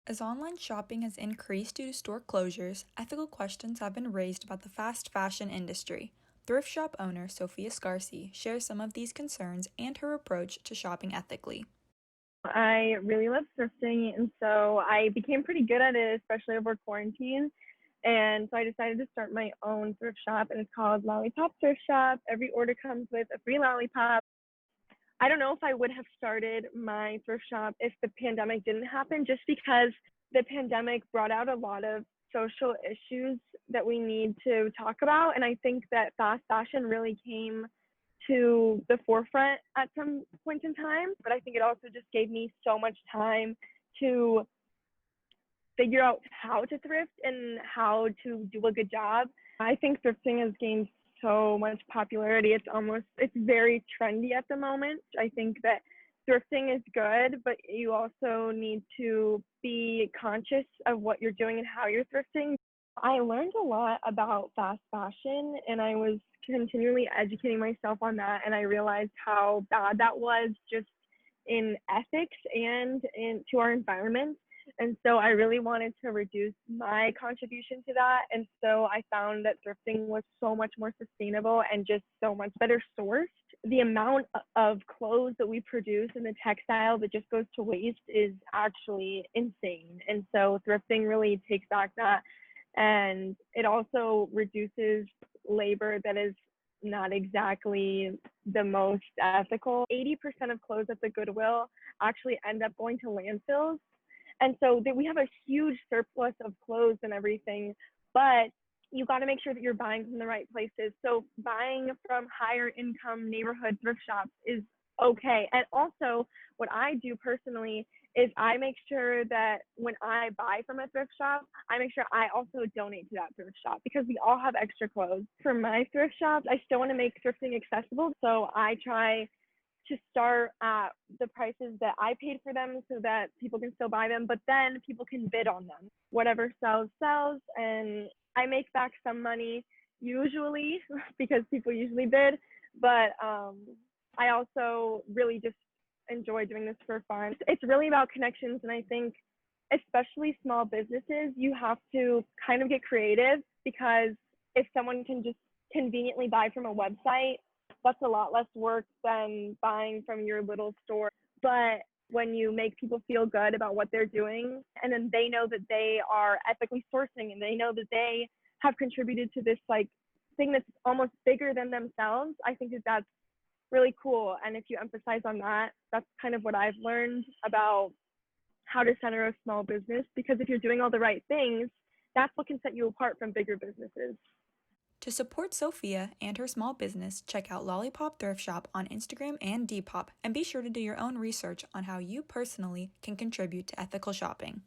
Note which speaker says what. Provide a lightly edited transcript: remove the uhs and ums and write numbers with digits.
Speaker 1: As online shopping has increased due to store closures, ethical questions have been raised about the fast fashion industry. Thrift shop owner Sophia Scarsi shares some of these concerns and her approach to shopping ethically.
Speaker 2: I really love thrifting, and so I became pretty good at it, especially over quarantine. And so I decided to start my own thrift shop, and it's called Lollipop Thrift Shop. Every order comes with a free lollipop. I don't know if I would have started my thrift shop if the pandemic didn't happen, just because the pandemic brought out a lot of social issues that we need to talk about. And I think that fast fashion really came to the forefront at some point in time. But I think it also just gave me so much time to figure out how to thrift and how to do a good job. I think thrifting has gained so much popularity. It's very trendy at the moment. I think that thrifting is good, but you also need to be conscious of what you're doing and how you're thrifting. I learned a lot about fast fashion, and I was continually educating myself on that, and I realized how bad that was just in ethics and into our environment. And so I really wanted to reduce my contribution to that. And so I found that thrifting was so much more sustainable and just so much better sourced. The amount of clothes that we produce and the textile that just goes to waste is actually insane. And so thrifting really takes back that. And it also reduces labor that is not exactly the most ethical. 80% of clothes at the Goodwill actually end up going to landfills. And so we have a huge surplus of clothes and everything, but you got to make sure that you're buying from the right places. So buying from higher income neighborhood thrift shops is okay. And also, what I do personally is I make sure that when I buy from a thrift shop, I make sure I also donate to that thrift shop because we all have extra clothes. For my thrift shops, I still want to make thrifting accessible. So I try to start at the prices that I paid for them so that people can still buy them, but then people can bid on them. Whatever sells, sells. And I make back some money usually because people usually bid, but I also really just enjoy doing this for fun. It's really about connections. And I think, especially small businesses, you have to kind of get creative because if someone can just conveniently buy from a website, that's a lot less work than buying from your little store. But when you make people feel good about what they're doing, and then they know that they are ethically sourcing and they know that they have contributed to this like thing that's almost bigger than themselves, I think that that's really cool. And if you emphasize on that, that's kind of what I've learned about how to center a small business, because if you're doing all the right things, that's what can set you apart from bigger businesses.
Speaker 1: To support Sophia and her small business, check out Lollipop Thrift Shop on Instagram and Depop, and be sure to do your own research on how you personally can contribute to ethical shopping.